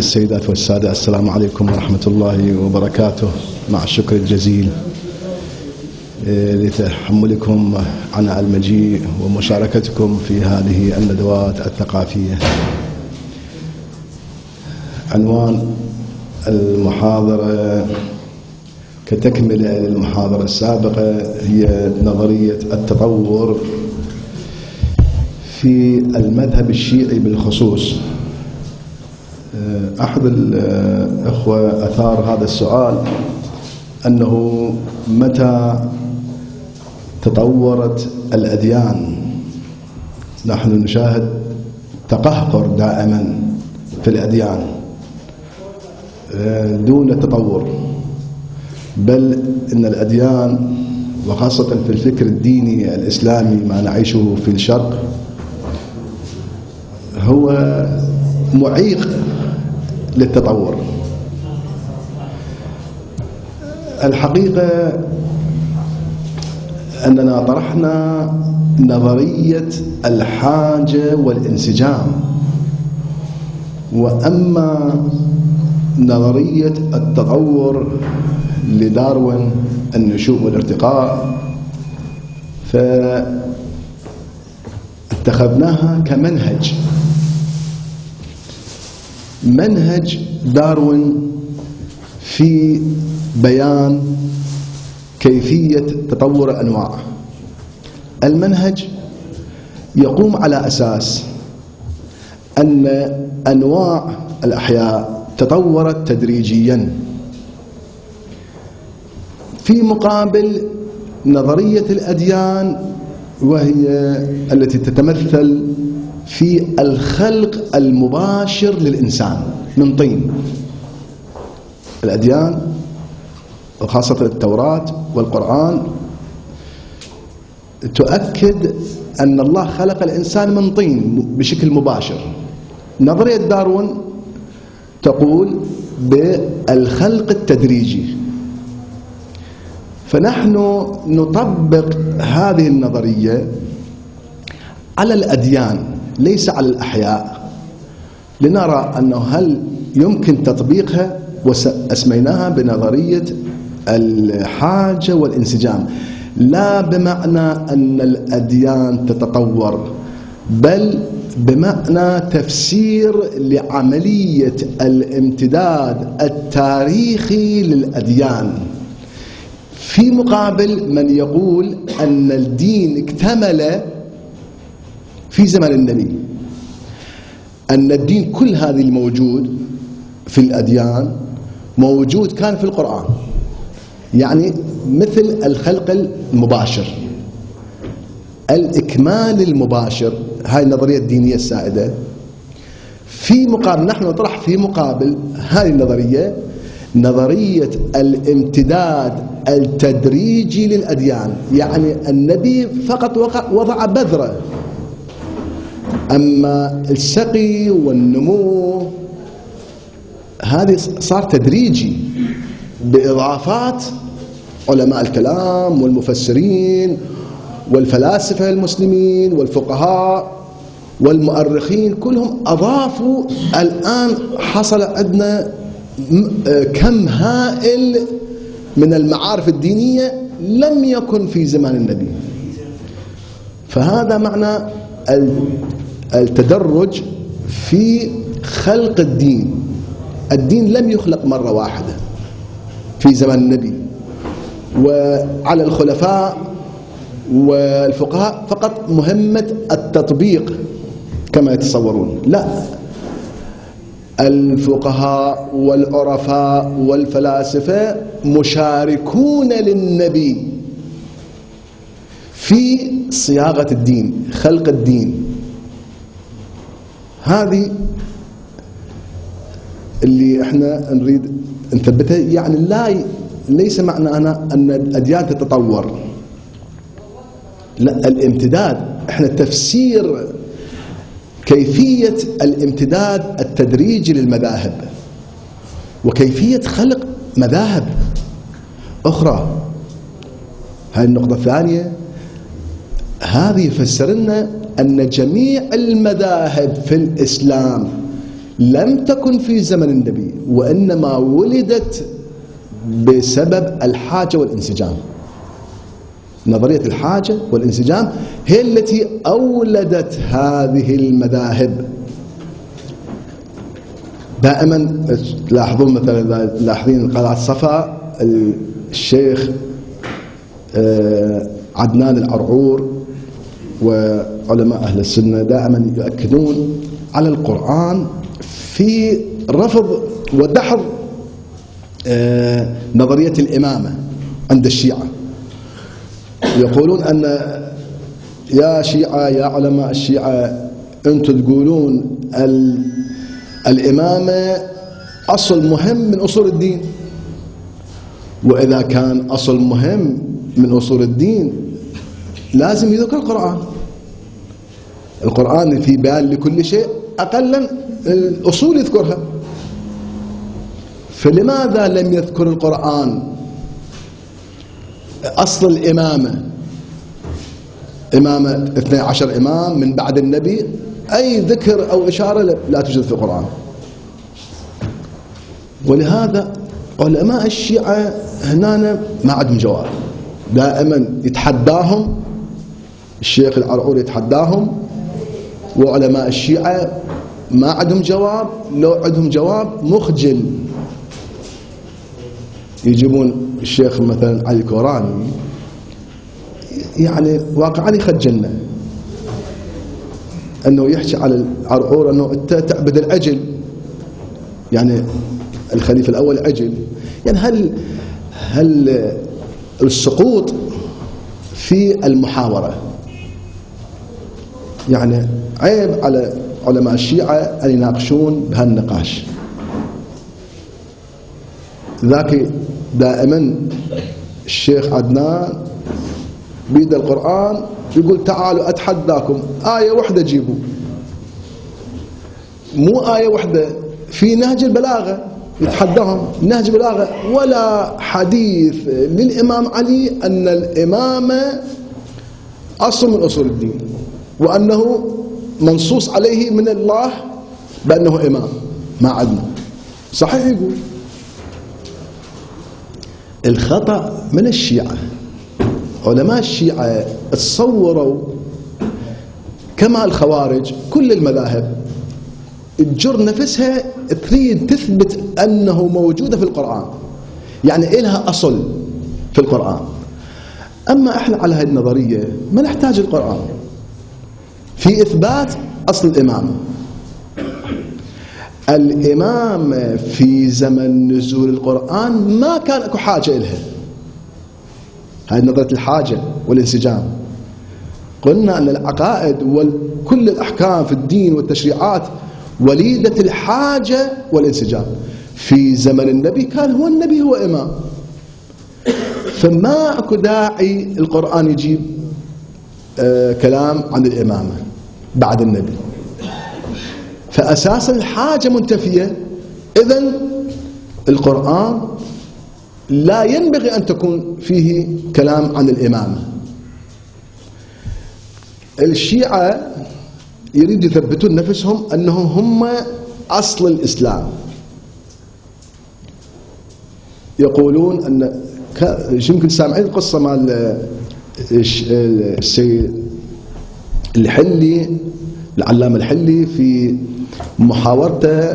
السيدات والسادة، السلام عليكم ورحمة الله وبركاته، مع الشكر الجزيل لتحملكم عن المجيء ومشاركتكم في هذه الندوات الثقافية. عنوان المحاضرة كتكملة للمحاضرة السابقة هي نظرية التطور في المذهب الشيعي بالخصوص. أحد الأخوة أثار هذا السؤال، أنه متى تطورت الأديان؟ نحن نشاهد تقهقر دائما في الأديان دون تطور، بل إن الأديان وخاصة في الفكر الديني الإسلامي ما نعيشه في الشرق هو معيق للتطور. الحقيقة أننا طرحنا نظرية الحاجة والانسجام، وأما نظرية التطور لداروين النشوء والارتقاء فاتخذناها منهج داروين في بيان كيفية تطور الأنواع. المنهج يقوم على أساس أن أنواع الأحياء تطورت تدريجيا، في مقابل نظرية الأديان وهي التي تتمثل في الخلق المباشر للإنسان من طين. الأديان وخاصة التوراة والقرآن تؤكد أن الله خلق الإنسان من طين بشكل مباشر. نظرية داروين تقول بالخلق التدريجي، فنحن نطبق هذه النظرية على الأديان ليس على الأحياء، لنرى أنه هل يمكن تطبيقها، وأسميناها بنظرية الحاجة والانسجام، لا بمعنى أن الأديان تتطور، بل بمعنى تفسير لعملية الامتداد التاريخي للأديان، في مقابل من يقول أن الدين اكتمل في زمن النبي، أن الدين كل هذه الموجود في الأديان موجود كان في القرآن، يعني مثل الخلق المباشر، الإكمال المباشر. هاي النظرية الدينية السائدة. في مقابل نحن نطرح في مقابل هذه النظرية نظرية الامتداد التدريجي للأديان، يعني النبي فقط وضع بذرة، أما السقي والنمو هذه صار تدريجي بإضافات علماء الكلام والمفسرين والفلاسفة المسلمين والفقهاء والمؤرخين، كلهم أضافوا. الآن حصل عندنا كم هائل من المعارف الدينية لم يكن في زمان النبي. فهذا معنى التدرج في خلق الدين. الدين لم يخلق مرة واحدة في زمان النبي، وعلى الخلفاء والفقهاء فقط مهمة التطبيق كما يتصورون. لا، الفقهاء والعرفاء والفلاسفة مشاركون للنبي في صياغة الدين، خلق الدين. هذه اللي احنا نريد نثبتها، يعني ليس معنى أن الأديان تتطور، لا، الامتداد. احنا تفسير كيفية الامتداد التدريجي للمذاهب وكيفية خلق مذاهب أخرى. هاي النقطة الثانية. هذه يفسر لنا أن جميع المذاهب في الإسلام لم تكن في زمن النبي، وإنما ولدت بسبب الحاجة والانسجام. نظرية الحاجة والانسجام هي التي أولدت هذه المذاهب. دائما تلاحظون مثلا لاحظين قلعة صفا الشيخ عدنان العرعور وعلماء أهل السنة دائما يؤكدون على القرآن في رفض ودحض نظرية الإمامة عند الشيعة. يقولون أن يا شيعة يا علماء الشيعة أنتم تقولون الإمامة أصل مهم من أصول الدين، وإذا كان أصل مهم من أصول الدين لازم يذكر القرآن. القرآن في بيان لكل شيء، أقلا الأصول يذكرها. فلماذا لم يذكر القرآن أصل الإمامة؟ إمامة 12 إمام من بعد النبي، أي ذكر أو إشارة لا توجد في القرآن. ولهذا علماء الشيعة هنا ما عندهم جواب، دائما يتحداهم الشيخ العرعور، يتحداهم، وعلماء الشيعة ما عندهم جواب. لو عندهم جواب مخجل يجيبون الشيخ مثلا علي الكوراني، يعني واقعا يخجلنا انه يحكي على العرعور انه انت تعبد العجل، يعني الخليفة الأول عجل. يعني هل السقوط في المحاورة، يعني عيب على علماء الشيعة أن يناقشون بهالنقاش. ذاك دائما الشيخ عدنان بيد القرآن يقول تعالوا أتحداكم آية واحدة جيبوا، مو آية واحدة، في نهج البلاغة يتحداهم نهج البلاغة، ولا حديث للإمام علي أن الإمامة أصل من أصول الدين وأنه منصوص عليه من الله بأنه إمام. ما عندنا صحيح. يقول الخطأ من الشيعة، علماء الشيعة تصوروا كما الخوارج كل المذاهب تجر نفسها تريد تثبت أنه موجودة في القرآن، يعني إلها أصل في القرآن. أما إحنا على هذه النظرية ما نحتاج القرآن في إثبات أصل الإمامة. الإمامة في زمن نزول القرآن ما كان أكو حاجة إلها. هذه نظرية الحاجة والانسجام. قلنا أن العقائد وكل الأحكام في الدين والتشريعات وليدة الحاجة والانسجام. في زمن النبي كان هو النبي هو إمام، فما أكو داعي القرآن يجيب كلام عن الإمامة بعد النبي. فأساسا الحاجة منتفية، إذن القرآن لا ينبغي أن تكون فيه كلام عن الإمامة. الشيعة يريد يثبتون نفسهم أنهم هم أصل الإسلام. يقولون أن يمكن سامعين القصة مع السيد الحلي، العلامة الحلي، في محاورته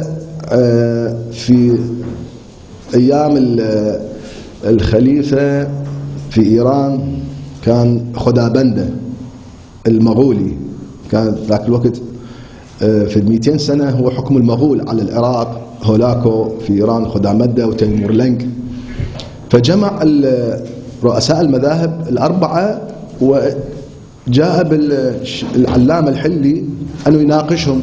في أيام الخليفة في إيران، كان خدابنده المغولي، كان ذاك الوقت في 200 سنة هو حكم المغول على العراق، هولاكو في إيران، خدابنده وتيمور لنج. فجمع رؤساء المذاهب الأربعة وجاء بالعلامة الحلي أنه يناقشهم.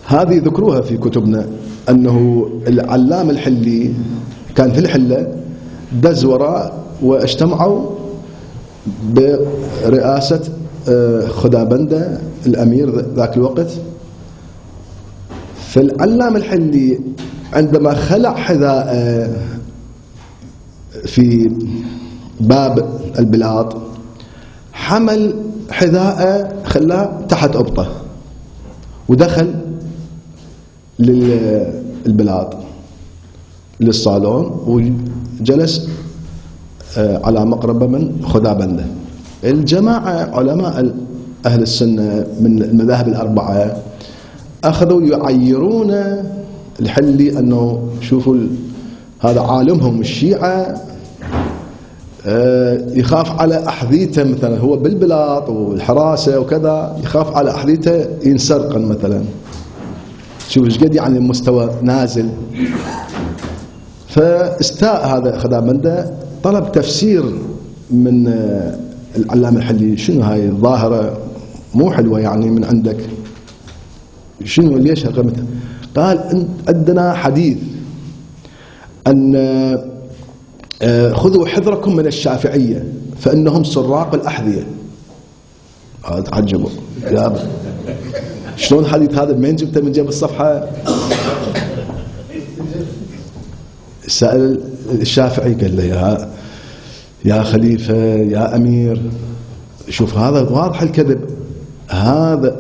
هذه ذكروها في كتبنا، أنه العلامة الحلي كان في الحلة دز وراء واجتمعوا برئاسة خدابنده الأمير ذاك الوقت. فالعلامة الحلي عندما خلع حذاء في باب البلاط، حمل حذاء خلاه تحت أبطه ودخل للبلاد للصالون، وجلس على مقربة من خدابنده. الجماعة علماء أهل السنة من المذاهب الأربعة أخذوا يعيرون الحلي أنه شوفوا هذا عالمهم الشيعة يخاف على أحذيته، مثلا هو بالبلاط والحراسة وكذا، يخاف على أحذيته ينسرقن مثلا. شوف ايش قد يعني المستوى نازل. فاستاء هذا خدابنده، طلب تفسير من العلامة الحلي، شنو هاي الظاهرة مو حلوة يعني من عندك، شنو ليش هالقمتها؟ قال عندنا حديث أن خذوا حذركم من الشافعية فإنهم سراق الأحذية. تعجبوا يا شلون الحديث هذا منين جبته من جيب الصفحة؟ سأل الشافعي قال له يا خليفة يا أمير، شوف هذا واضح الكذب، هذا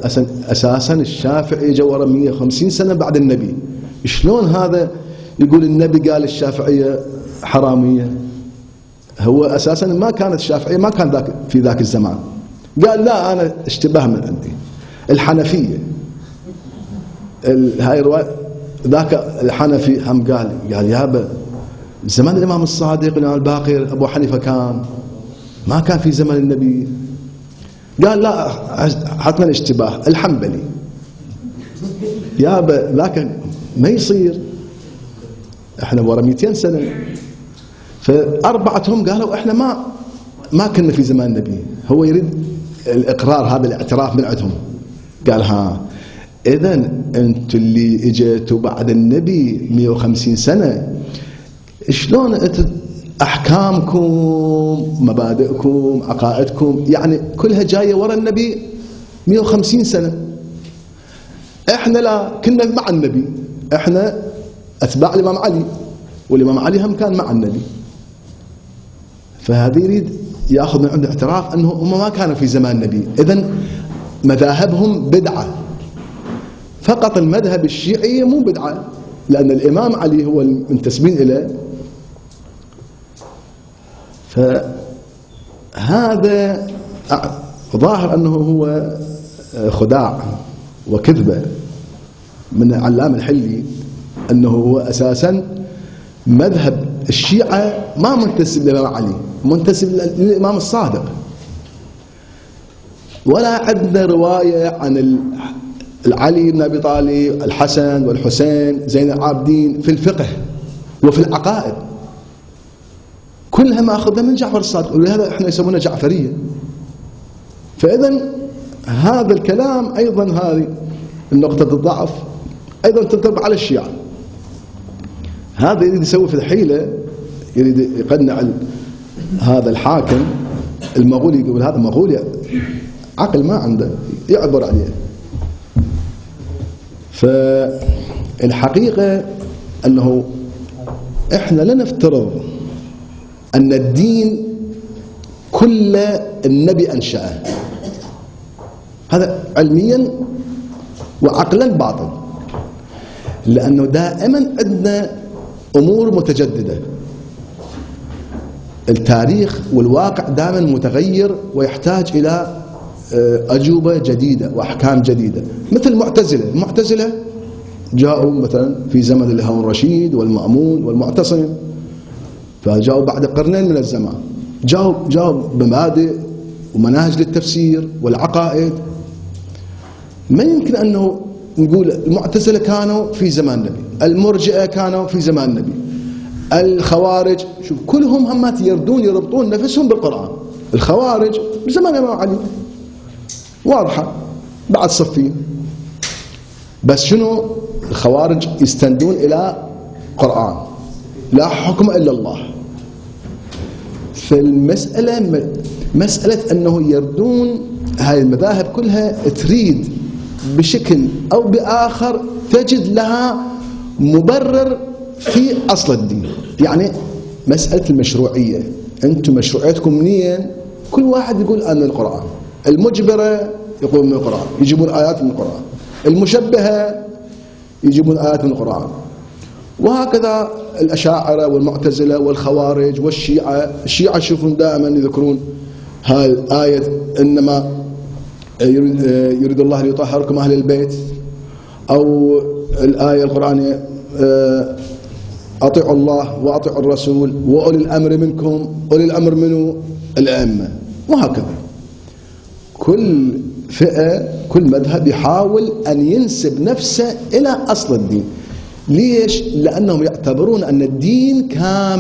أساسا الشافعي جوره 150 سنة بعد النبي، شلون هذا يقول النبي قال الشافعية حرامية؟ هو أساسا ما كانت الشافعية، ما كان في ذاك الزمان. قال لا أنا اشتباه من عندي الحنفية. هاي الرواية ذاك الحنفي هم قال يابا زمان الإمام الصادق الإمام الباقر أبو حنيفة كان، ما كان في زمن النبي. قال لا حتما اشتباه الحنبلي. يابا ذاك ما يصير، احنا ورا 200 سنة. فأربعتهم قالوا احنا ما كنا في زمان النبي. هو يريد الإقرار، هذا الاعتراف من عندهم. قال إذا أنتم اللي اجيتوا بعد النبي 150 سنة، شلون أحكامكم مبادئكم عقائدكم يعني كلها جاية ورا النبي 150 سنة. احنا لا كنا مع النبي، احنا أتباع الإمام علي، والإمام علي هم كان مع النبي. فهذا يريد يأخذ من عنده اعتراف أنه هم ما كانوا في زمان النبي. إذن مذاهبهم بدعة. فقط المذهب الشيعي مو بدعة، لأن الإمام علي هو المنتسبين إليه. فهذا ظاهر أنه هو خداع وكذبة من علامة الحلي، أنه هو أساسا مذهب الشيعة ما منتسب للإمام علي، منتسب للإمام الصادق. ولا عندنا رواية عن علي بن أبي طالب، الحسن والحسين زين العابدين في الفقه وفي العقائد، كلها ماخذها من جعفر الصادق، ولهذا احنا يسمونها جعفرية. فإذا هذا الكلام أيضا، هذه النقطة الضعف أيضا تنطبق على الشيعة. هذا يريد يسوي في الحيلة، يريد يقنع هذا الحاكم المغولي، يقول هذا مغولي عقل ما عنده، يعبر عليه. فالحقيقة أنه إحنا لا نفترض أن الدين كله النبي أنشأه، هذا علميا وعقلا باطل، لأنه دائما عندنا أمور متجددة. التاريخ والواقع دائما متغير ويحتاج إلى أجوبة جديدة وأحكام جديدة. مثل المعتزلة جاءوا مثلا في زمن الهارون الرشيد والمأمون والمعتصم، فجاءوا بعد قرنين من الزمان، جاءوا بمبادئ ومناهج للتفسير والعقائد. ما يمكن أنه نقول المعتزلة كانوا في زمان النبي، المرجئة كانوا في زمان النبي، الخوارج، شوف كلهم همات يربطون نفسهم بالقرآن. الخوارج بزمان الإمام علي واضحة بعد صفين، بس شنو الخوارج يستندون إلى قرآن، لا حكم إلا الله. فالمسألة مسألة أنه يردون هاي المذاهب كلها، تريد بشكل أو بآخر تجد لها مبرر في أصل الدين. يعني مسألة المشروعية، أنتم مشروعيتكم منين؟ كل واحد يقول أن القرآن، المجبرة يقول من القرآن، يجيبون آيات من القرآن، المشبهة يجيبون آيات من القرآن. وهكذا الأشاعرة والمعتزلة والخوارج والشيعة. الشيعة يشوفون دائما يذكرون هاي الآية إنما يريد الله ليطهركم أهل البيت، أو الآية القرآنية أطيعوا الله وأطيعوا الرسول وأولي الأمر منكم. أولي الأمر منه الأئمة. وهكذا كل فئة كل مذهب يحاول أن ينسب نفسه إلى أصل الدين. ليش؟ لأنهم يعتبرون أن الدين كامل.